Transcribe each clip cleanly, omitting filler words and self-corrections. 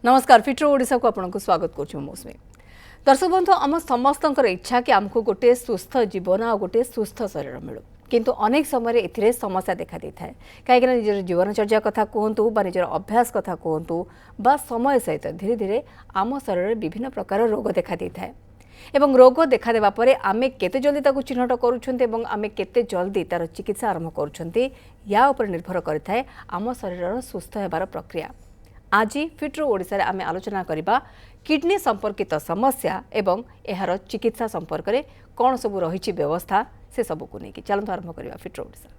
नमस्कार फिट्रो ओडिशा को आपको स्वागत करुँ मौसमी दर्शक बंधु आम समस्त इच्छा कि आमको गोटे सुस्थ जीवन आ गोटे सुस्थ शरीर मिलू किंतु अनेक समय ए समस्या देखा दी था कहीं निजर जीवनचर्या कथा कहतु निजर अभ्यास कथा कहतु बा समय सहित धीरे धीरे आम शरीर में विभिन्न प्रकार रोग देखा दी था एवं रोग देखा देबा परे आमे केते जल्दी ताकू चिन्हट करूछन्ते एवं आमे केते जल्दी तार चिकित्सा आरंभ करूछन्ते या ऊपर निर्भर करथाय आम शरीर सुस्थ हेबार प्रक्रिया। आज फिट्रो ओडिशा रे आमे आलोचना करिबा किडनी संपर्कित समस्या एवं एहार चिकित्सा संपर्क में कौन सब रही व्यवस्था से सबू को लेकिन चलते आरंभ करवा फिट्रो ओडिशा।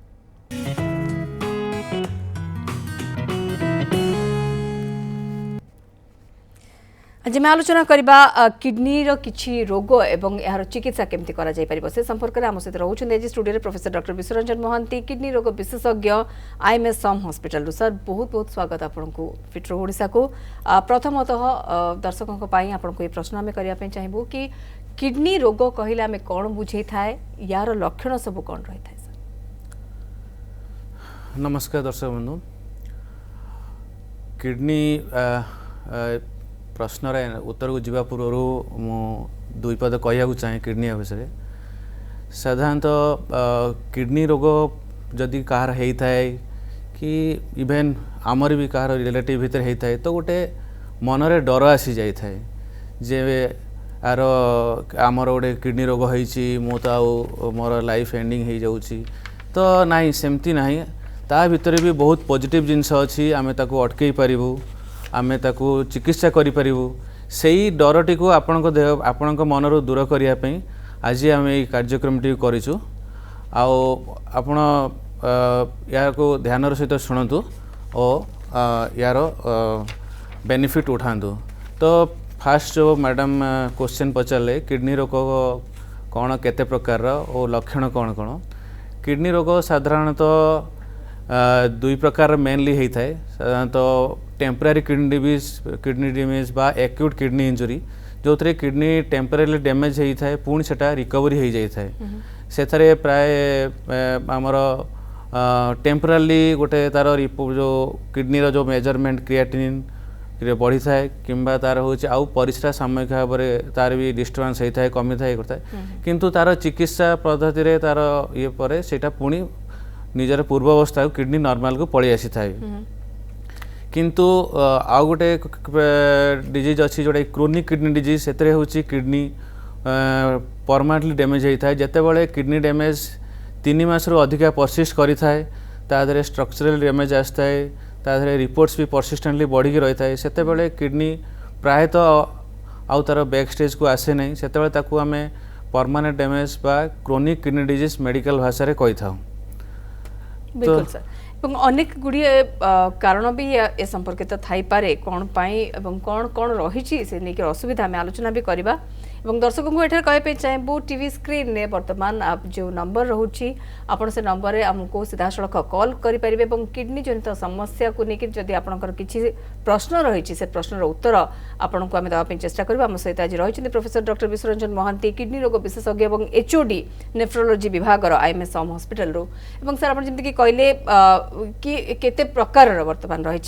आज मैं आलोचना करवा किडनी रो किछि रोग एवं यार चिकित्सा केमती करा जाय परिबो से संपर्क में आम सहित रोचुन आज स्टूडियो रे professor doctor Biswaranjan Mohanty kidney रोग विशेषज्ञ आईएमएस सम हॉस्पिटल सर बहुत बहुत स्वागत आपको फिट्रो ओडिशा को। प्रथमतः दर्शकों आपको ये प्रश्न आम करने चाहबू कि किडनी रोग कहले आम कौन बुझे थाए यार लक्षण सब कौन रही था सर? नमस्कार दर्शक बंधु किडनी प्रश्न उत्तर को जीवा पूर्व मु दुई पद कहू चाहे किडनी विषय साधारणतः किडनी रोग जदि कहार होता है कि इवेन आमर भी कहार रिलेटिव भितर होता है तो गोटे मनरे डर आसी जाए जे आर आमर गोटे किडनी रोग होती मु तो मोर लाइफ एंडिंग हो जाऊँगी तो नाई सेमती ना ता भितर भी बहुत पॉजिटिव जिनस अच्छी आमे ताको अटकई पारिबू आमे ताको चिकित्सा करि पारिबू सेही डरटी को आपणक देह आपणक मनरू दूर करिया पई आज आम ये कार्यक्रम टी करिछु आओ आपण या को ध्यान सहित शुणु और यार बेनिफिट उठातु। तो फास्ट जो मैडम क्वेश्चन पचारे किडनी रोग कौन केते प्रकार और लक्षण कौन कौन किडनी रोग साधारणतः दुई प्रकार मेनली होता है साधारणतः टेम्पररी किडनी डैमेज बा एक्यूट किडनी इंजुरी जो थे किडनी टेम्पररी डैमेज होता है पुणी से रिकवरी हो जाता है से प्राय आमर टेम्परली गोटे तार जो किडनी रो जो मेजरमेंट क्रिएटिनिन बढ़ी थाए किंबा तार हूँ आउ परिस्रा सामयिक भाव में तार भी डिस्टर्बांस होता है कमी थाए करता है किंतु तार चिकित्सा पद्धति तार ये पर सेटा पुणी निजर पूर्व अवस्था किडनी नॉर्मल को पलि आसी थाए किंतु आउ गोटे डिजीज अच्छी जोटा क्रोनिक किडनी डिजीज से हूँ किडनी परमानेंटली डैमेज होता है जिते बड़े किडनी डैमेज 3 मास रु अधिका परसिस्ट करि थाए तादरे स्ट्रक्चरल डैमेज आसता है तादरे रिपोर्ट्स भी परसिस्टेंटली बढ़ी रही है सेते बड़े किडनी प्रायतः आउ तार बैक स्टेज को आसे नहीं सेते ताकू आम परमानेंट डैमेज बा क्रोनिक किडनी डिजीज मेडिकल भाषा कही था। बिल्कुल सर अनेक गुड़िए कारण भी ए संपर्कित थाई पारे कौन पाई एवं कौन कौन रही से नहीं असुविधा आम आलोचना भी करवा एवं दर्शकों को एठार कहते चाहबू टीवी स्क्रीन ने वर्तमान जो नंबर रोचे आपण से नंबर रे हमको सीधा सड़क कॉल करें किडनी जनित समस्या को लेकिन जदि आपंकर किसी प्रश्न रही से प्रश्नर उत्तर आपन को आम देवाई चेष्टा करवा आम सहित आज रही professor doctor Biswaranjan Mohanty kidney रोग विशेषज्ञ और एचओडी नेफ्रोलोजी विभाग आईएमएस सम हॉस्पिटल रो सर आप जमी कहले कि केते प्रकार वर्तमान रही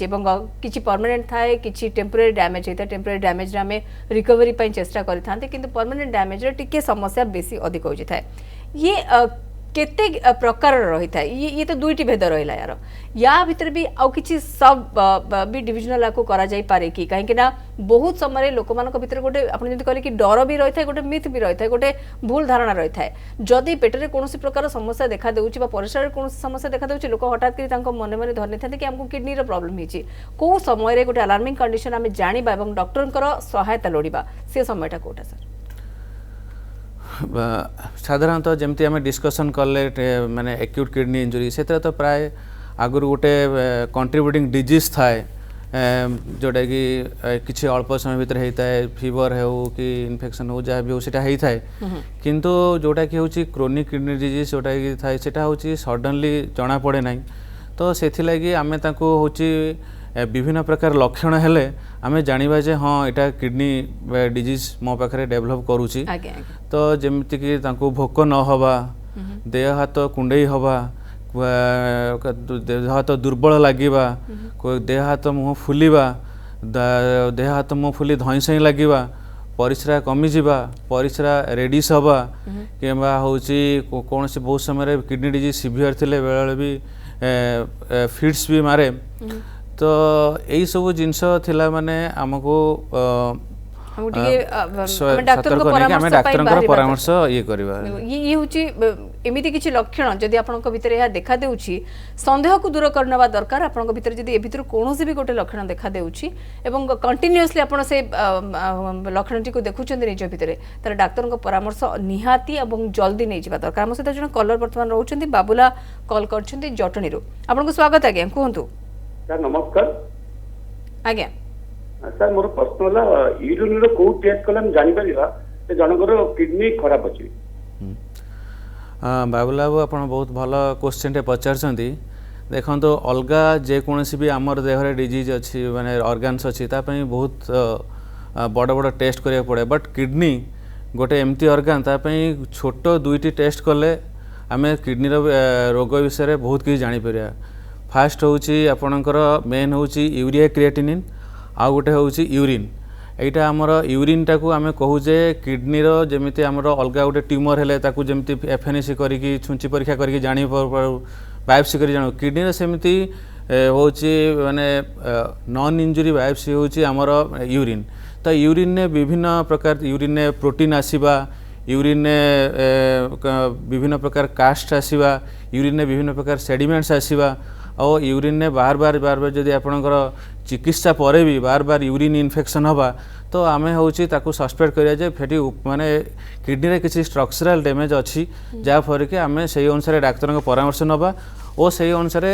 किसी परमानेंट थाए किसी टेम्पररी डैमेज होता है टेम्पररी डैमेज रे आमे रिकवरी पई चेष्टा करथांते किंतु परमानेंट डैमेज रे टिके समस्या बेसी अधिक हो जाए ये केते प्रकार रही था ये तो दुईटी भेद रहा यार या भीतर भी आउ किछि सब भी डिविजनल को करा जाई पारे कि कहीं ना बहुत समय लोक मान भीतर गोटे आपन जदि कहले कि डर भी रही था गोटे मिथ भी रही था गोटे भूल धारणा रही था जदि पेटरे कौन प्रकार समस्या देखा देउछि बा परिसर कौन समस्या देखा देउछि लोक हठात करी तांको मने मने धरने था कि हमको किडनी रो प्रॉब्लम हिची को समय रे गोटे अलार्मिंग कंडीशन आमे जानिबा एवं डॉक्टर सहायता लोड़िबा से समयटा कोटा सर? साधारणतः जमती आम डिस्कसन कले माने एक्यूट किडनी इंजुरी से तो प्राय आगुरी गोटे कंट्रीब्यूटिंग डिजीज थाए जोटा कि किसी अल्प समय भीतर होता है फीवर हो कि इन्फेक्शन हो जहाँ भी हो सीटा होता है किंतु जोटा कि हूँ क्रोनिक किडनी डिजीज जोटा कि थाए सेटा हूँ सडनली जना पड़े ना तो से आम हूँ विभिन्न प्रकार लक्षण हेले आमे जानिबा जे हाँ यहाँ किडनी डिजीज मो पाखे डेभलप करुच्ची तो जमीती कि तांको भोक न हवा देह हाथ कुंडई हवा देह हाथ दुर्बल लगे देह हाथ मुह फुलवा देह हाथ मुँह फुली धई सई लगे परिस्रा कमिजा परिस्रा रेडिश हवा कि हूँ कौन से बहुत समय किडनी डिजीज सीवियर थिले बेले भी फिट्स भी मारे तो यही सब जिनस थिला माने आमको डाक्तर परामर्श ये करवा ये होची एमिति किछि लक्षण जदि आपनक भितर या देखा देउछि संदेह को दूर करनवा दरकार आपनक भितर जदि ए भितर कोनोसी भी गोटे लक्षण देखा देउछि एवं कंटिन्यूअसली आपण से लक्षणटी को देखुछन निज भितर तर डाक्टर को परामर्श निहाती एवं जल्दी नै जिबा दरकार हम सहित जण कलर वर्तमान रहउछन्ती बाबुला कॉल करछन्ती जटणी रो आपनको स्वागत आज्ञा कहंतु सर नमस्कार आज्ञा सर मोर प्रश्न है यूरिन रो को टेस्ट कले हम जानि परिबा जे जनकर किडनी खराब अछि बाबुला बाबू आप बहुत भल क्वेश्चन पचार देखो तो अलगा जेकोसी भी आमर देहरे डिजीज अच्छी माने ऑर्गन्स अच्छी तापाई बहुत बड़ बड़ टेस्ट करिया पड़े बट किडनी गोटे एमती ऑर्गन तापाई छोट दुईटी टेस्ट कले आमे किडनी रोग विषय बहुत किसी जानी परिया फास्ट होची आपणकर मेन होची यूरिया क्रिएटिनिन आ गोटे होची यूरिन एटा आमर यूरिन टाकू आमे कहूजे किडनी रो जेमिति आमर अलगा गोटे ट्यूमर हेले ताकू जेमिति एफएनसी करिकी छुंची परीक्षा करिकी जानि बायोप्सी करी जानो किडनी रो सेमिति होची माने नॉन इंजुरी बायोप्सी होची आमर यूरिन तो यूरिन ने विभिन्न प्रकार यूरिन ने प्रोटीन आसीबा यूरिन ने विभिन्न प्रकार कास्ट आसीबा यूरिन ने विभिन्न प्रकार सेडिमेंट्स आसीबा और यूरिन ने बार बार जदि आपणकर चिकित्सा परे भी बार बार यूरिन इन्फेक्शन हवा तो आमे होची ताकू सस्पेक्ट करिया जे फेटी माने किडनी रे किसी स्ट्रक्चरल डैमेज अच्छी जा फर के आमे सही अनुसार डाक्टर को परामर्श नबा और सही अनुसार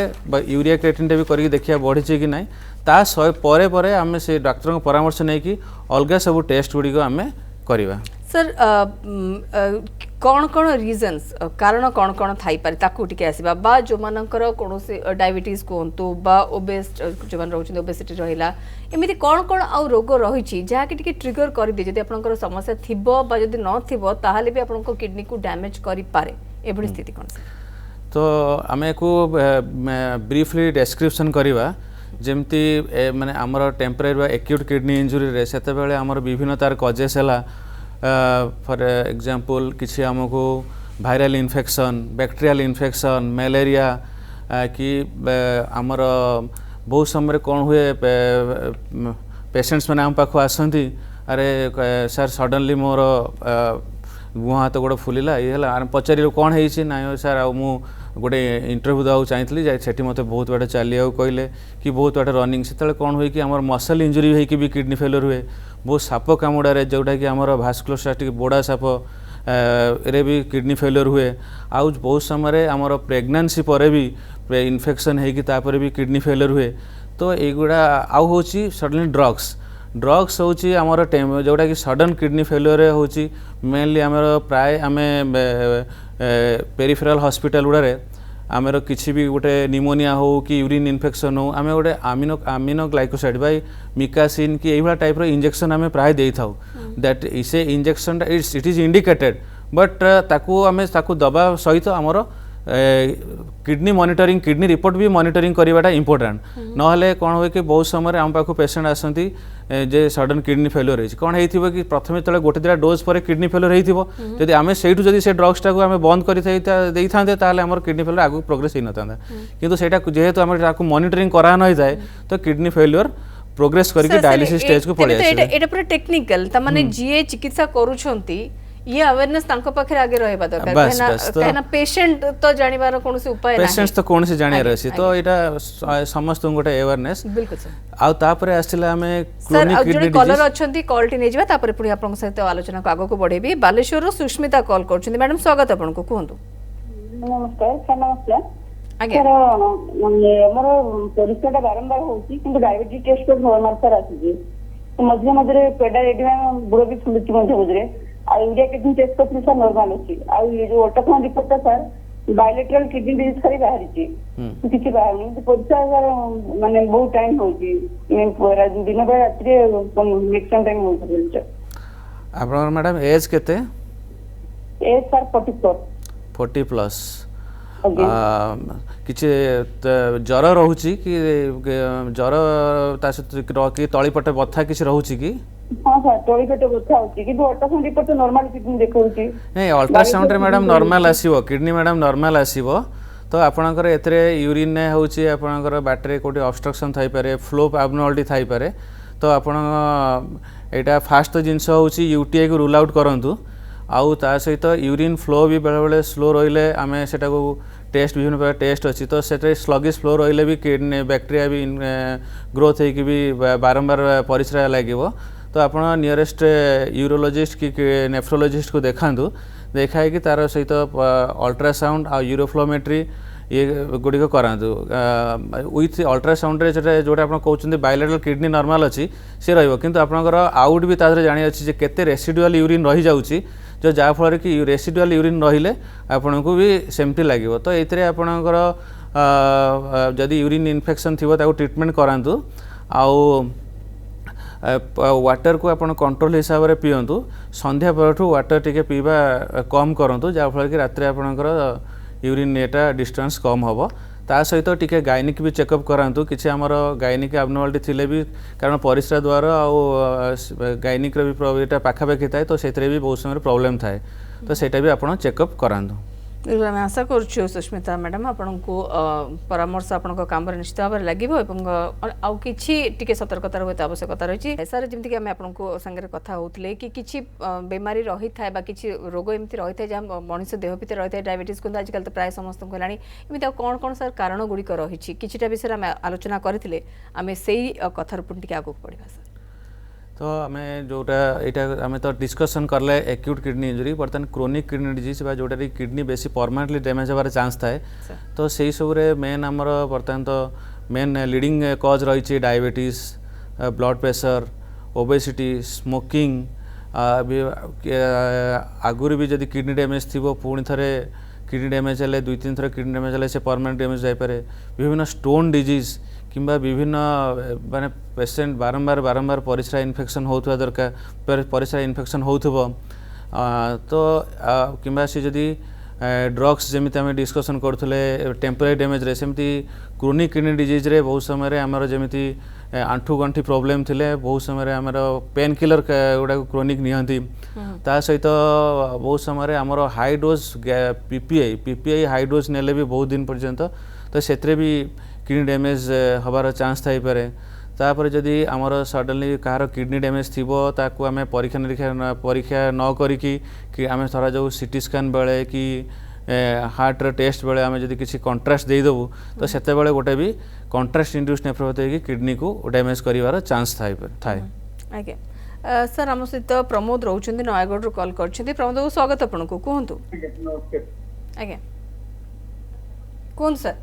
यूरिया क्रिएटिन भी करके देखिया बढ़ी कि नहीं ता परे परे आमे से डाक्टर को परामर्श नहीं कि अलग सब टेस्ट गुड़ी को आमे करिवा सर कौन कौन रीजन्स कारण कौन कौन थाई पारे ताकू टिके आसीबा बा जो मानकर कोनोसी डायबिटीज कोंतु बा ओबेस जो मान रहउछन ओबेसिटी रहिला एमिति कौन कौन आ रोग रहिछि जा कि टिके ट्रिगर कर दे जदि आपनकर समस्या थिबो बा जदि न थिबो ताहाले भी आपनको किडनी को डैमेज करि पारे एबडी स्थिति कोन तो आमे को ब्रीफली डिस्क्रिप्शन करिवा जेमती माने हमर टेम्परेरी बा एक्यूट किडनी इंजुरी रे सेते बेले हमर विभिन्न तार कजेस हला फॉर एग्जांपल किसी आमको viral infection bacterial infection malaria कि आमर बहुत समय कौन हुए पेशेंट्स मैंने आम पाख आसती अरे सर सडनली मोर मुँह हाथ गोड़ फुलिला ये पचार कौन है ना सर आ मु गोटे इंटरव्यू देवाक चाहिए से मत बहुत बाटे चलिया कहले कि बहुत बाटे रनिंग से कौन हुए कि आम मसल इंजुरी होगी भी किडनी फेलियर हुए बहुत साप कामुड़े जोटा कि आम भास्कुलोस्टाटिक बोड़ा साप रे भी किडनी फेलियर हुए आउ बहुत समय आमर प्रेगनेंसी पर भी इन्फेक्शन होगी भी किडनी फेलियर हुए तो युवा आउ हूँ सडनली ड्रग्स हूँ आमर जोटा कि सडन किडनी फेलियर होची मेनली आमर प्राय आम पेरिफेराल हॉस्पिटल गुड़े आमर किसी भी गोटे निमोनिया हो कि यूरिन इन्फेक्शन हो आम गोटे आमिनो ग्लाइकोसाइड बाय मिकासिन कि यही टाइप इंजेक्शन आम प्राय दे था दैट से injection it is indicated but ताकू आम ताकू दबा सहित आमर किडनी मॉनिटरिंग किडनी रिपोर्ट भी मॉनिटरिंग करवाटा इंपोर्टेंट नहले कौन हुए कि बहुत समय आम पाक पेशेंट आसती जे सडन किडनी फेलियर होती कौन हो कि प्रथम जो गोटे दिटा डोज पर किडनी फेलियर होती आम से ड्रग्स टाक आम बंद कर ताले आमर किडनी फेलियर आगु प्रोग्रेस होता किंतु सेटा जेहेतु आम मॉनिटरिंग करा न जाए तो किडनी फेलियर प्रोग्रेस करके डायलिसिस स्टेज को पड़े एटा पूरा टेक्निकल त माने जीए चिकित्सा करूछंती ये अवेयरनेस तांको पाखे आगे रहबा दरकार कहना पेशेंट तो जानिबार कोनोसी उपाय नाही पेशेंट्स तो कोनोसी जानि रहसी तो एटा समस्त गोटे अवेयरनेस बिल्कुल सर आ तापरे आसिला हमें क्रोनिक किडनी डिजीज कॉलर अछंती कॉल टी नै जेबा तापरे पुनी आपन सहित आलोचना को आगो को बढ़ेबी बालेश्वर रो सुष्मिता कॉल करछंती मैडम स्वागत आपन को कहंतु नमस्कार सर नमस्कार आगे मोर परीक्षा बारंबार होची किंतु डायबिटीज टेस्ट को नॉर्मल सर आसी मझे मझे पेडा एडिमा बुड़ भी फुलुची मझे मझे आ यूरिया किडनी टेस्ट करथि सर नॉर्मल अछि आ ये जो ultrasound report sir bilateral kidney disease खाली बाहरी छी किछि बाहरनी तो परीक्षा सर माने बहुत टाइम होची इन पूरा दिन बेला रात्रि मिक्सन टाइम होची आपन मैडम एज केते एज सर 44 40 प्लस Okay. କିଛି ଜ୍ୱର ରହୁଛି କି ଜ୍ୱର ତା ସହିତ କି ତଳିପଟ ବଥା କିଛି ରହୁଛି କି? ହଁ ସାର୍ ତଳି ପେଟ ବଥା ହଉଛି କିନ୍ତୁ ଅଲ୍ଟ୍ରାସାଉଣ୍ଡ ରିପୋର୍ଟ ନର୍ମାଲ କିଡନୀ ଦେଖଉଛି। ନାଇଁ ଅଲ୍ଟ୍ରାସାଉଣ୍ଡରେ ମ୍ୟାଡ଼ାମ ନର୍ମାଲ ଆସିବ, କିଡନୀ ମ୍ୟାଡ଼ାମ ନର୍ମାଲ ଆସିବ। ତ ଆପଣଙ୍କର ଏଥିରେ ୟୁରିନ୍ ହେଉଛି ଆପଣଙ୍କର ବାଟରେ କେଉଁଠି ଅବଷ୍ଟ୍ରକ୍ସନ୍ ଥାଇପାରେ, ଫ୍ଲୋ ଆବନର୍ମାଲିଟି ଥାଇପାରେ। ତ ଆପଣ ଏଇଟା ଫାଷ୍ଟ ଜିନିଷ ହେଉଛି ୟୁଟିଆଇକୁ ରୁଲ୍ ଆଉଟ୍ କରନ୍ତୁ। ଆଉ ତା ସହିତ ୟୁରିନ୍ ଫ୍ଲୋ ବି ବେଳେବେଳେ ସ୍ଲୋ ରହିଲେ ଆମେ ସେଟାକୁ ଟେଷ୍ଟ ବିଭିନ୍ନ ପ୍ରକାର ଟେଷ୍ଟ ଅଛି, ତ ସେଟା ସ୍ଲଗିସ୍ ଫ୍ଲୋ ରହିଲେ ବି କିଡନୀ ବ୍ୟାକ୍ଟେରିଆ ବି ଗ୍ରୋଥ୍ ହେଇକି ବି ବାରମ୍ବାର ପରିସ୍ରା ଲାଗିବ। ତ ଆପଣ ନିୟରେଷ୍ଟ ୟୁରୋଲୋଜିଷ୍ଟ କି ନେଫ୍ରୋଲୋଜିଷ୍ଟକୁ ଦେଖାନ୍ତୁ, ଦେଖାଇକି ତାର ସହିତ ଅଲ୍ଟ୍ରାସାଉଣ୍ଡ ଆଉ ୟୁରୋଫ୍ଲୋମେଟ୍ରି ये गुड़िक करातु विथ अल्ट्रासाउंड जोटा आप कहते बायोलेटरल किडनी नॉर्मल अच्छी सी रु आपंकर आउट भी तादेह जानी अच्छी केते रेसिडुअल यूरिन रही जाऊँगी जो जहाँफल कि रेसिडुअल यूरिन रहिले आपन को भी सेमती लगे। तो ये आपणकर जदि यूरिन इन्फेक्शन थी ट्रीटमेंट करातु आउ वाटर को आपन कंट्रोल हिसाब से पीयंतु संध्या परठू वाटर टिके पीवा कम करूँ जहाँफल कि रात आपणकर यूरिन एटा डिस्टेंस कम हम। ता सहित टिके गायनिक भी चेकअप करातु किसी आमर गायनिक एब्नर्मालिटी थिले भी कारण परिस्रा द्वार आउ गायनिक भी पाखापाखि थाए तो से भी बहुत समय प्रॉब्लम थाए तो सेटा भी आप चेकअप करातु। आम आशा करुँ सुष्मिता मैडम आपण को परामर्श आपण काम निश्चित भाव में लगे आउ कि सतर्कतार बहुत आवश्यकता रही है। सर जमीक आम आपको सागर कथा होते कि किसी बेमारी रही था कि रोग एमती रही है जहाँ मनीष देह भितर रही है डायबिटीज को आजकल तो प्राय समस्त है कौन कौन सर कारण गुड़िक रही किछिटा विषय आम आलोचना करते आम से कथार पुणी आगे बढ़ा सर। तो आम जोटा यहाँ आम तो डिस्कसन करले एक्यूट किडनी इंजरी बर्तमान क्रोनिक किडनी डिजीज जोटा किडनी बेसी परमानेंटली डैमेज होबार चांस थाए तो से सब मेन आमर बर्तमान तो मेन लीडिंग कज रही diabetes blood pressure obesity smoking आगुरी भी जदि किडनी डैमेज थी पुणी थे किडनी डैमेज है 2-3 थर किडनी डैमेज है से परमानेंट डैमेज जापे विभिन्न स्टोन डिजीज किंबा विभिन्न माने पेशेंट बारंबार परिस्रा इन्फेक्शन होता दरकार परिस्रा इन्फेक्शन होथबो तो किंबा से जदि ड्रग्स जमी आम डिस्कसन करथुले टेम्पररी डैमेज रे सेमती क्रोनिक किडनी डिजीज रे बहुत समय आमर जमी आंठू गंठी प्रॉब्लम थिले बहुत समय आमर पेन किलर गुड़ा क्रोनिक निहंती ता सहित बहुत समय आमर high dose PPI high dose नेले भी बहुत दिन पर्यंत तो से भी किडनी डैमेज हबार चांस थाई पारे। तापर जदि आमर सडनली कहार किडनी डैमेज थी ताकू आम परीक्षा न करी आम थरा जो सीटी स्कैन बेले कि हार्ट टेस्ट बेले आम जदि किसी कंट्रास्ट देदेबू तो सेते बेले गोटे भी कंट्रास्ट इंड्यूस नेफ्रोपैथी किडनी को डैमेज करिवार चांस थाए। आज्ञा सर आम सहित प्रमोद रोचंदी नयागढ़ कॉल करछंती प्रमोद को स्वागत आपनको कहंतु। आज्ञा कोन सर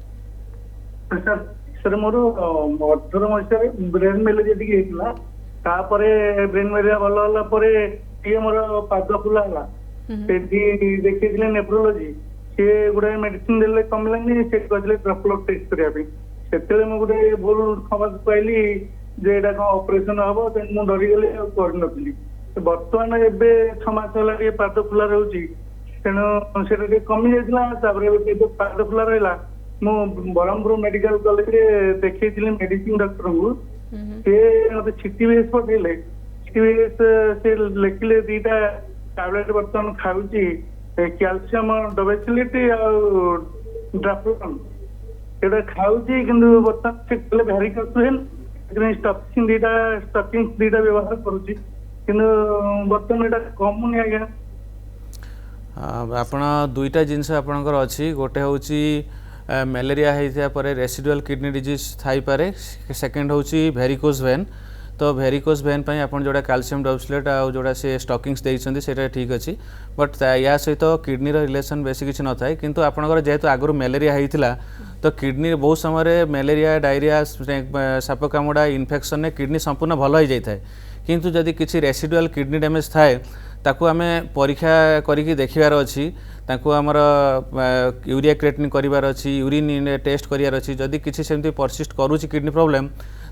सर सर मोर 18 मसीह ब्रेन मेलेरिया टी ब्रेन मेलेरिया भल है मोर पाद फुला देखिए नेफ्रोलोजी सी गोटे मेडिसिन देले कमलानी से कहते ड्रपलॉक टेस्ट करने से गोटे भूल खबर पाइली जे एटा कौन ऑपरेशन हम मुझे डरीगली करनी बर्तमान एवं 6 मास है पाद फुला रोचे तेणु से कमी जाता पाद फुला रहा मु बरहमपुर मेडिकल कॉलेज रे देखी मेडिसिन डॉक्टर को मत छिटीबीएस पठेले छिटीबीएस से लिखिले 2टा टैबलेट बर्तमान खाऊची कैल्शियम डोबेसिलिटी और ड्राफ्लोन एटा खाऊची किंतु बर्तमान से कहले भेरिकोस स्टकिंग 2टा व्यवहार करूची किंतु बर्तमान एटा कमुनी आज्ञा। आपण 2टा जिनस आपनकर अछि गोटे होची मेलेरिया होता पर रेसिडुअल किडनी डिजीज थाई पारे सेकेंड होची भेरिकोस वेन तो भेरिकोस वेन पर आप जोड़ा कैल्शियम डोबेसिलेट आ जोड़ा से स्टॉकिंग्स देइछंदी सेटा ठीक अच्छी बट या सहित किडनी रिलेशन बेसी किसी न थाए किंतु आपनकर जेहेतु आगु मेलेरिया होता तो किडनी बहुत समय मेलेरिया डायरिया साप कामुड़ा इन्फेक्शन ने किडनी संपूर्ण भल हो जाए किंतु जदि किसी रेसिडुअल किडनी डैमेज थाए ताकू आम परीक्षा करिकी देखिबार अछि ताकू आमर यूरिया क्रिएटिनिन करिबार अछि यूरिन टेस्ट करियार अछि जदि किसी सेमती परसिस्ट करूची किडनी प्रॉब्लम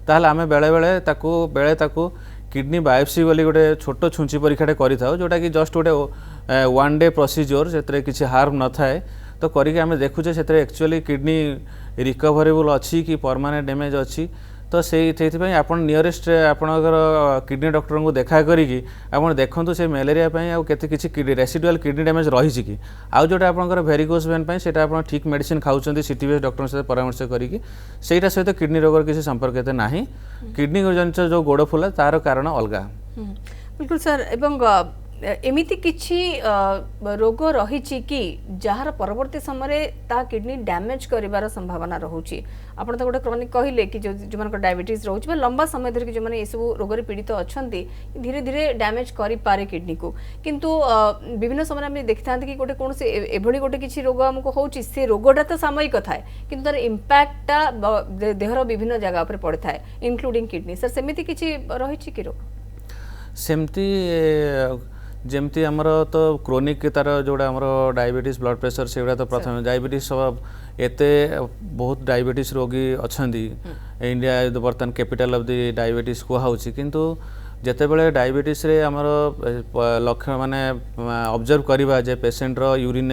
ताहले आम बेले ताकू किडनी बायोप्सी बोली गोटे छोट छुंची परीक्षाटे करिथाउ जोटा कि जस्ट गोटे 1 डे प्रोसीजर जेतरे किसी हार्म न थाए तो करिक आम देखुचे से एक्चुअली किडनी रिकवरेबल अच्छी कि परमानेंट डैमेज अच्छी तो से आप नियरेस्ट आपणकर किडनी डॉक्टर को देखा करी आप देखूँ से मलेरिया आते किसी रेसिडुअल किडनी डैमेज रही कि आउ जोटा आपंकर भेरिकोज वेन से आप ठीक मेडिसिन खाऊँ सीटीबीएस डॉक्टर सहित परामर्श करी सहित किडनी रोगर किसी संपर्क ना किडनी जनित जो गोड़ फुला तार कारण अलग बिल्कुल सर एवं एमिति किछि रोग रही कि जार परवर्ती समय ता किडनी डैमेज करिवार संभावना रहउची आपण तो गोटे क्रॉनिक कहिले कि जो मन डायबिटीज रहउची बा लंबा समय धरि कि जो माने ए सब रोग रे पीड़ित अछंती धीरे धीरे डैमेज करि पारे किडनी को किंतु विभिन्न समय हम देखिथांत कि गोटे कोन से एभली गोटे किछि रोग हमको होउची से रोगटा तो सामयिक थाए किंतु तार इंपैक्टटा देहर विभिन्न जगह पर पड़े थाए इंक्लूडिंग किडनी सर सेमिति किछि रहिछि कि रोग सेमती जमती आमर तो क्रोनिक तार जोड़ा आमर डायबिटीज ब्लड प्रेशर से गुड़ा तो प्रथम डायबिटीज सब एते बहुत डायबिटीज रोगी अच्छा इंडिया बर्तमान कैपिटल ऑफ द डायबिटीज कहुच्छी किंतु जितेबाला डायबिटीज रे आमर लक्षण माने ऑब्जर्व करवा जे पेशेंट रो यूरिन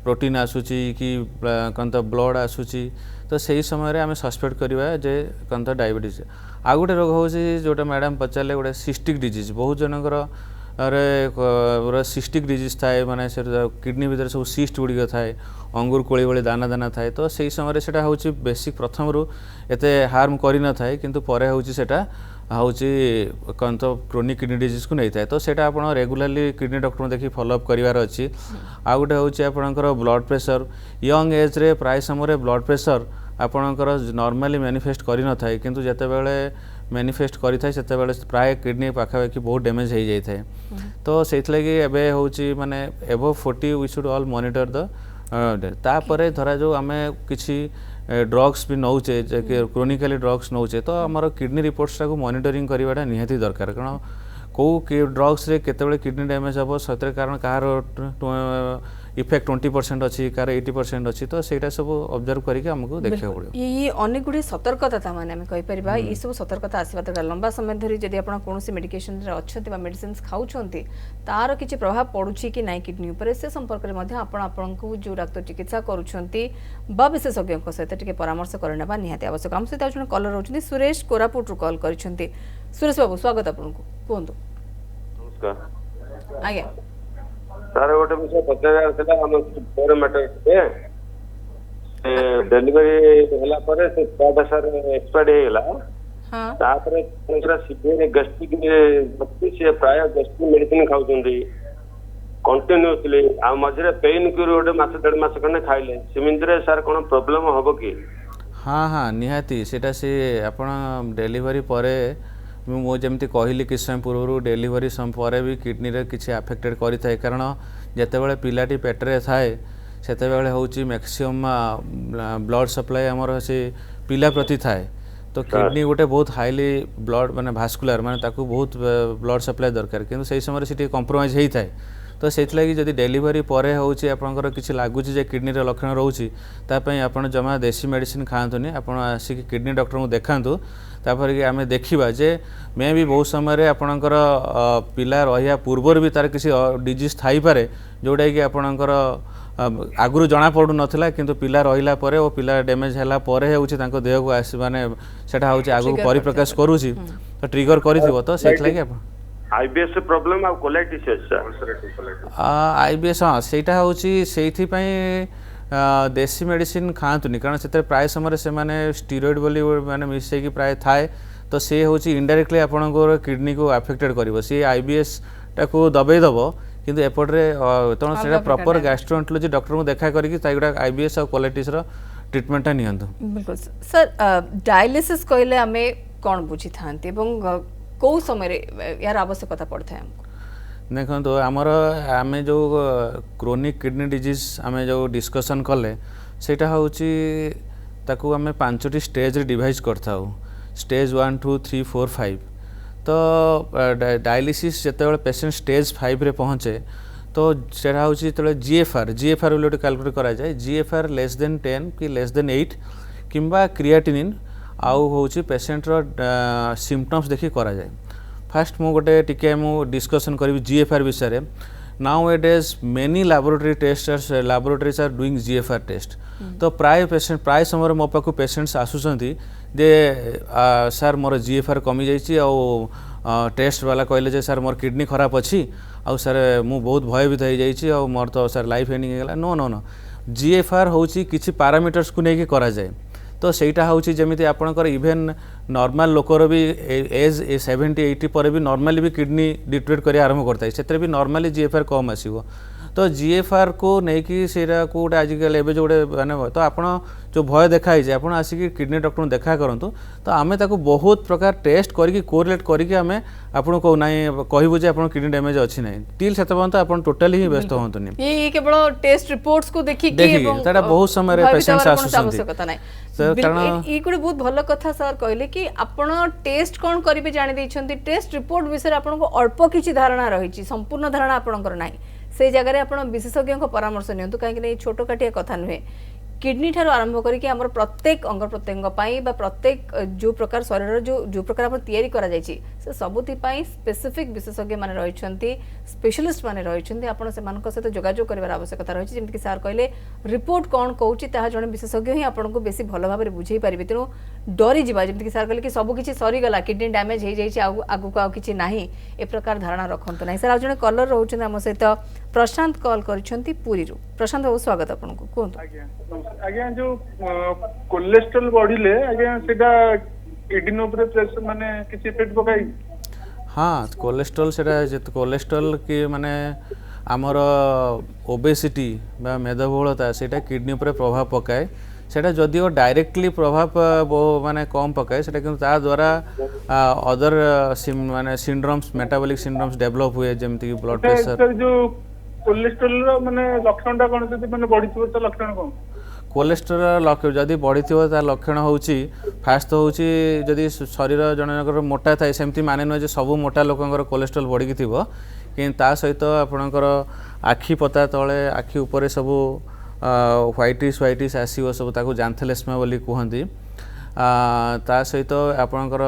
प्रोटीन आसूची कि कौन तो ब्लड आसूची तो सही समय आम सस्पेक्ट करवा जे कौन तो डायबिटीज आ गोटे रोग हो जोटा मैडम पचारे गोटे सिस्टिक डिजीज बहुत जनकर अरे सिस्टिक डिजीज थाए माने से किडनी भीतर सब सिस्ट गुड़िक थाए अंगूर कोली भली दाना दाना थाए तो सही समय से बेसिक प्रथम रू एते हार्म करि न थाए किंतु परे होची सेटा होची कौन तो क्रोनिक किडनी डिजीज को नहीं थाए तो सेटा आपण रेगुलरली किडनी डॉक्टर देखि फॉलो अप करिवार अछि आ गोटे होची आपणकर ब्लड प्रेशर यंग एज रे प्राय समय ब्लड प्रेशर आपणकर नॉर्मली मैनिफेस्ट करि न थाए किंतु जते बेले मैनिफेस्ट करि थाए सेते बेले प्राय किडनी पाखापाखि बहुत डैमेज हो जाए थाए तो सेथ लगी एबे होची माने एबो 40 we should all monitor the तापरे धरा जो आमे किछि ड्रग्स भी नौचे क्रोनिकली ड्रग्स नौचे तो आमर किडनी रिपोर्ट्स को मॉनिटरिंग करवाटा निहाती दरकार कारण कौ ड्रग्स रे केतेबेले किडनी डैमेज हम सतरे कारण कहार इफेक्ट 20% अच्छी कार 80% अच्छी तो सेटा सब ऑब्जर्व करके हमको देखिया पड़ो ये अनेक गुडी सतर्कता माने हम कहि परिबा ई सब सतर्कता आसीबा दरकार लंबा समय धरि जदि आपण कोनोसी मेडिकेशन रे अछथि बा मेडिसिन्स खाउछंती तार किछि प्रभाव पडुछि कि नाही किडनी ऊपर से संपर्क रे मध्ये आपण को जो डाक्टर चिकित्सा करूछंती बा विशेषज्ञ को सहित टिके परामर्श करनेबा निहाती आवश्यक हम सहित जण कॉलर होछंती सुरेश कोरापुट रु कॉल करिछंती सुरेश बाबू स्वागत आपन को कोंदो नमस्कार आज्ञा सर गोटे विषय पचार हम फोर मैटर थे डेलीवरी होला पर से छाटा सर एक्सपायर्ड हे गेला हां तापर पूरा सीधे गैस्ट्रिक बत्ती से प्राय गैस्ट्रिक मेडिसिन खाउछंदी कंटिन्यूअसली आ मझरे पेन क्यूर गोटे मास 1.5 मास कने खाइले सिमिंद्रे सर कोन प्रॉब्लम होबो की हाँ हाँ निहाती सेटा से आपण डेलीवरी परे मु जमती कहली किछ समय पूर्व डेलीवरी समय भी किडनी रे किछि अफेक्टेड करि थाए कारण जेतेबेले पिलाटी पेटरे थाए सेतेबेले होची मैक्सिमम ब्लड सप्लाई हमर से पिला प्रति थाए तो किडनी गोटे बहुत हाईली ब्लड माने भास्कुलर माने ताकू बहुत ब्लड सप्लाई दरकार किंतु सही समय से कॉम्प्रोमाइज हेई थाए तो से जदि डेलीवरी परे होची आपनकर किछि लागुची जे किडनी रे लक्षण रहउची तापई आपण जमा देसी मेडिसिन खांतुनी आपण आसी किडनी डॉक्टर को देखांतु तापर कि आमे देखिबा जे मे भी बहुत समय रे आपनकर पिला रहिया पूर्वर भी तार किछि डिजीज थाई पारे जोडा कि आपनकर आगुरु जना पडु नथिला किंतु पिला रहिला परे ओ पिला डैमेज होला परे होची तांको देह को आसी माने सेटा होची आगु परिप्रकाश करूची तो ट्रिगर करिथिबो तो सेट लागि आपण आईबीएस प्रॉब्लम आ कोलाइटिस सर आईबीएस हाँ सेटा होची सेथि पई देसी मेडिसिन खातुनी कारण से प्राय समय से माने स्टेरॉइड बोली माने मिसै कि प्राय थाए तो से होची इनडायरेक्टली आपनकर किडनी को अफेक्टेड करिवो से आईबीएस टाको दबे दबो किंतु एपटरे तण सेटा प्रॉपर गैस्ट्रोएंटरोलॉजी डॉक्टर को देखा करी कि ताइगुडा आईबीएस और कोलाइटिस रो ट्रीटमेंटटा नियंतु बिल्कुल सर डायलिसिस कहले हमें कोन बुझी थांती एवं को समय यार आवश्यकता पड़ता है हमको देखो तो आमर आम जो क्रोनिक किडनी डिजीज आम जो डिस्कसन कले सेटा होची ताकू आम 5टी स्टेज रे डिवाइड करता स्टेज 1 2 3 4 5 तो डायलिसिस जिते पेशेंट स्टेज 5 रे पहुँचे तो सेटा होची तो जीएफआर बोले कैलकुलेट करा जाए जीएफआर लेस देन 10 कि लेस देन 8 किंबा क्रिएटिनिन आउ होची पेशेंट रो सिम्पटम्स देखि करा जाए फास्ट मु गोटे टिके मु डिस्कशन करी जीएफआर विषय रे nowadays many laboratories are doing GFR test. तो प्राय समय मो पाक पेशेंट्स आसुचंती जे सर मोर GFR कमी जाइए आ टेस्ट वाला कहले जे सर मोर किडनी खराब अच्छी आ सर मु बहुत भयभीत हो जाइए आ मोर तो सर लाइफ एंडिंग होगा नो नो नो GFR होची किछि पैरामीटर्स को लेकिन करा जाए तो सहीटा हूँ जमी आपंकर इभेन नॉर्मल लोकर भी एज 70-80 पर भी नॉर्मली भी किडनी डिटेक्ट कर आरंभ करता है से भी नॉर्मली GFR कम आसो तो GFR को लेकिन सेटा को गोटे आजिकल एवं जो गोटे मैंने तो आप जो भय देखाई आप आसिक किडनी डॉक्टर देखा करूँ तो आम ताको बहुत प्रकार टेस्ट करके कोरिलेट करके आम आपको कहू ना कहूँ आप किडनी डैमेज अच्छी ना टिल से पर्यंत आप टोटाली ही व्यस्त हूँ ये केवल टेस्ट रिपोर्ट्स को देखिए बहुत समय पेशेंट्स कारण ये गोटे बहुत भल कथा सर कहले कि आपण टेस्ट कौन करेंगे जानी देइछंती टेस्ट रिपोर्ट विषय आपको अल्प किसी धारणा रही संपूर्ण धारणा आपंकर ना से जगह आप विशेषज्ञ परामर्श नियंतु कहीं छोट काटिया कथा नुहे किडनी ठार आरंभ करके आमर प्रत्येक अंग प्रत्यंग प्रत्येक जो प्रकार शरीर जो प्रकार आप तैयारी करा जायछि से सबुति स्पेसिफिक विशेषज्ञ माने रहिछंती स्पेशलिस्ट माने रहिछंती आपण सेमानक सहित जोगाजोग करबार आवश्यकता रहिछि जेमति कि सर कहले रिपोर्ट कोन कहउछि ताहा जणे विशेषज्ञ ही आपनको बेसी भलो भाबरे बुझेई पारिबे तेनु डरी जिबा जेमति कि सर कहले कि सब किछि सरी गला किडनी डैमेज हे जायछि आगु को किछि नाही ए प्रकार धारणा रखंतु नाही सर आ जणे कलर रहउछन हम सहित प्रशांत कॉल करिछंती पुरी रु प्रशांत बाबू स्वागत आपनको कोंतु आज्ञा जो कोलेस्ट्रॉल बढ़िले आज्ञा सेटा किडनी ऊपर प्रेशर माने किछि इफेक्ट पकाई हाँ कोलेस्ट्रॉल सेटा जे कोलेस्ट्रॉल की माने आमर ओबेसिटी बा मेदबहुलता सेटा किडनी ऊपर प्रभाव पकाए सेटा जदिओ डायरेक्टली प्रभाव माने कम पकाए सेटा किंतु ता द्वारा अदर माने सिंड्रोम्स मेटाबॉलिक सिंड्रोम्स डेवलप हुए जेमति कि ब्लड प्रेशर जो कोलेस्ट्रॉल रो माने लक्षणटा कोन जदि माने बढ़िथिबो त लक्षण कोन कोलेस्ट्रॉल जदि बढ़ी तार लक्षण होची फास्ट तो होची जदि शरीर जनकर मोटा थाए सेमती माने न जे सब मोटा लोकंकर कोलेस्ट्रॉल बढ़ी थी कि सहित आपणकर आखि पता तले आखि ऊपर सब व्हाइटिश आसो सब ताको जांथेलेस्मा बोली कहती ता सहित आपणकर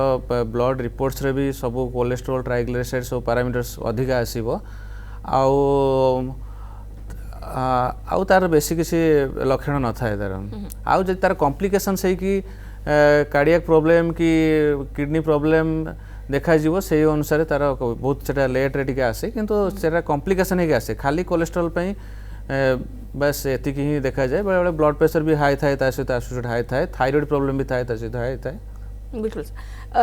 ब्लड रिपोर्ट्स रे भी सब कोलेस्ट्रॉल ट्राइग्लिसराइड सब पैरामीटर्स अधिका आसीबो आउ तार बेसी किसी लक्षण न थाए तार आउ जब तार कॉम्प्लिकेशन से कि कार्डियक प्रॉब्लम कि किडनी प्रॉब्लम देखा जीवो से अनुसार तार बहुत सेटा लेट रे टिके आसे किंतु सेटा कॉम्प्लिकेशन हे आसे खाली कोलेस्ट्रॉल पई बस एतिक ही देखा जाए बड़े बड़े ब्लड प्रेशर भी हाई थाए तार सहित एसोसिएटेड हाई थाए थायराइड प्रॉब्लम भी थाए तार सहित हाई थाए बिल्कुल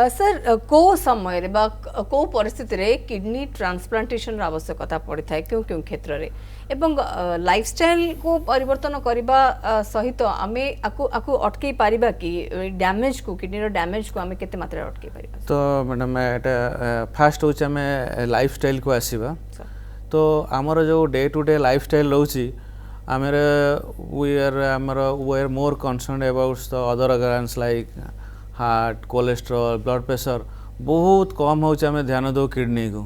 सर को समय बा को परिस्थिति रे किडनी ट्रांसप्लांटेशन आवश्यकता पड़ी थाए क्यों क्यों क्षेत्र रे एवं लाइफस्टाइल को परिवर्तन करबा सहित आमे आकु अटके पारिबा कि डैमेज को किडनी रो डैमेज को आमे केते मात्रा अटके पारिबा तो मैडम एटा फास्ट होच आमे लाइफस्टाइल को आसीबा तो आमर जो डे टू डे लाइफस्टाइल रहउची आमर we are more concern about the other organs like heart cholesterol blood pressure बहुत कम हो ध्यान दो किडनी को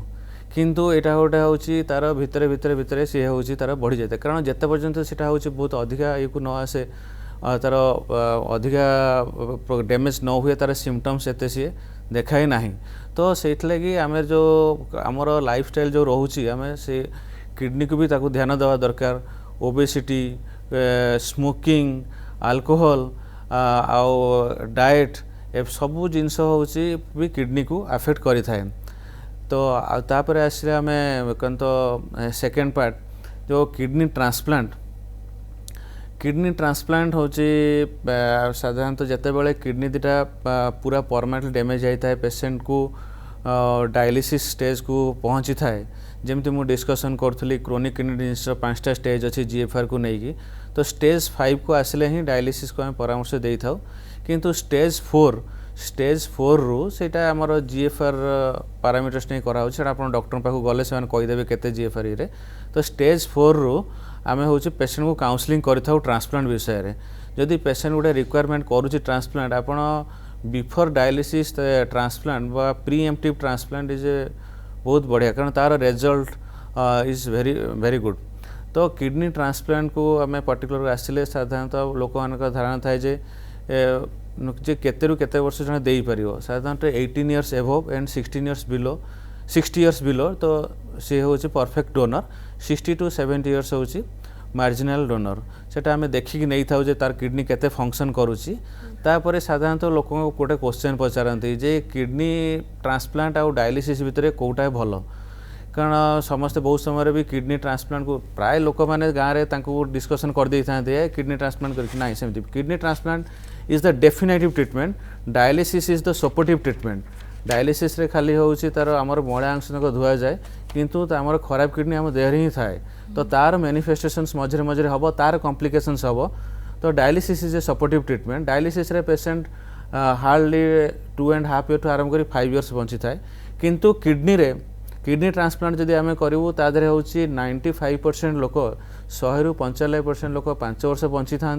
किंतु एटा गोटे हूँ तार भितर भितर भितर सी हूँ तार बढ़ी जाए कारण जिते पर्यंत सीटा हूँ बहुत अधिका ये न आसे तार अधिका डैमेज न हुए तार सिम्पटम्स एत सी देखाई ना तो से लगी आम जो आमर लाइफस्टाइल जो रोचे आम से किडनी को भी ताकू ध्यान देवा दरकार ओबेसिटी स्मोकिंग अल्कोहल आउ डाएट ए सबू जिनस हूँ भी किडनी को अफेक्ट करि थाए तो तापर आसले आम कौन तो सेकेंड पार्ट जो किडनी ट्रांसप्लांट हूँ साधारणतः जिते बड़े किडनी दुटा पूरा परमानेंटली डैमेज होता है पेशेंट को डायलिसिस स्टेज को पहुँची थाए जमती मु डिस्कसन करी क्रोनिक किडनी डिजीज 5टा स्टेज अच्छी GFR को लेकिन तो स्टेज 5 को आसले ही डायलिसिस को आम परामर्श दे था किंतु स्टेज 4 रु सेटा आमर GFR पैरामीटर्स नहीं कराऊँ से आप डॉक्टर पाक गले से कहीदेवे केते GFR रे तो स्टेज 4 रु आम हूँ पेशेंट को काउंसलिंग करूँ ट्रांसप्लांट विषय रे जदि पेशेंट गोटे रिक्वायरमेंट करुँच ट्रांसप्लांट आप बिफोर डायलिसिस ट्रांसप्लांट बा प्रीएम्प्टिव ट्रांसप्लांट इज बहुत बढ़िया कारण तार रिजल्ट इज वेरी गुड तो किडनी ट्रांसप्लांट को आम पर्टिकुलर आसिले साधारणतः लोक मान धारणा थाए जे केते रु केते वर्ष जने देई परियो साधारणतः 18 years above and 16 years below 60 years below तो सी हूँ परफेक्ट डोनर 60 to 70 इयर्स हूँ मार्जिनाल डोनर सेटा आम देखिकी नहीं था जे तार किडनी केते फंक्शन करुच्ची तापर साधारणतः लोक गोटे क्वेश्चन पचारती जे किडनी ट्रांसप्लांट आउ डायलिसिस भितर कोटा भल कारण समस्ते बहुत समय भी किडनी ट्रांसप्लांट को प्राय लोक मैंने गाँव में डिस्कसन कर दे था किडनी ट्रांसप्लांट करना सेमती kidney transplant is the definitive treatment dialysis is the supportive treatment dialysis रे खाली हूँ तार आमर मइला अंश धुआ जाए किंतु आमर खराब किडनी आम देह ही थाए तो तार मैनिफेस्टेशंस मझे मझे हम तार कॉम्प्लिकेशंस हम तो dialysis is a supportive treatment dialysis रे पेशेंट हार्डली 2.5 year आरंभ कर 5 years बंची थाए किंतु किडनी ट्रांसप्लांट जदि आम करूँ तादे हूँ 95% लोक 100 ରୁ 95% लोक 5 वर्ष बंची था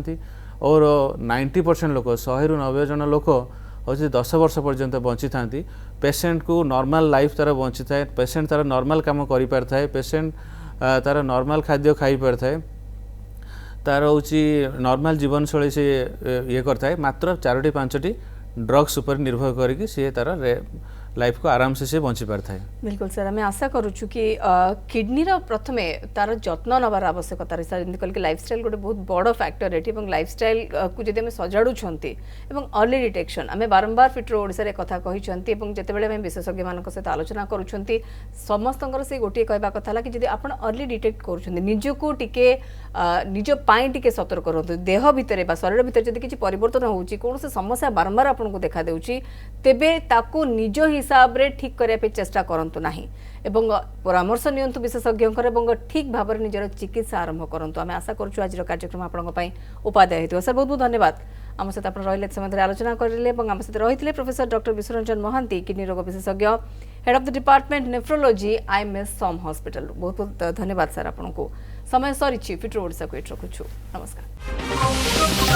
और 90% लोक 100 ରୁ 90 जन लोक हूँ 10 वर्ष पर्यंत बंची था पेशेंट को नॉर्मल लाइफ तार बंची थाए पेशेंट तार नॉर्मल काम करि पार थाए पेशेंट तार नॉर्मल खाद्य खाई पार थाए तार हूँ नॉर्मल जीवन शैली से ये करता मात्र 4टी 5टी ड्रग्स उपर निर्भर करके सी तार लाइफ को आराम से बंची पार थाए। बिल्कुल सर आम आशा करुचु कि किडनी प्रथमे तार जत्न नबार आवश्यकता रही सर जमी लाइफस्टाइल गोटे बहुत बड़ फैक्टर ये लाइफस्टाइल को जब आम सजाड़ुंट अर्ली डिटेक्शन आम बारंबार फिटर ओडिशा कथा कहते जितेबाला विशेषज्ञ मान सहित आलोचना करुँच समस्त से गोटे कहवा कथा कि जब आप अर्ली डिटेक्ट कर निजको टिके निज टिके सतर्क रहतु देह भितर शरीर भितर जब किसी परिवर्तन होची कौन से समस्या बारंबार आपको देखा देउची तेबे ताकू निज हिसाब रे ठीक करने चेष्टा करंतु नाही एवं परामर्श नियंतु विशेषज्ञ ठीक भाव में निजर चिकित्सा आरंभ करंतु आम आशा करूँ आज कार्यक्रम आपंपाई उपादेय होता सर बहुत बहुत धन्यवाद आम सहित आप रही समय आलोचना करें आम सहित रही professor doctor Biswaranjan Mohanty kidney रोग विशेषज्ञ head of the department nephrology IMS SUM hospital बहुत बहुत धन्यवाद सर आपको समय सरी फिटर ओडिशा को रखुछु नमस्कार।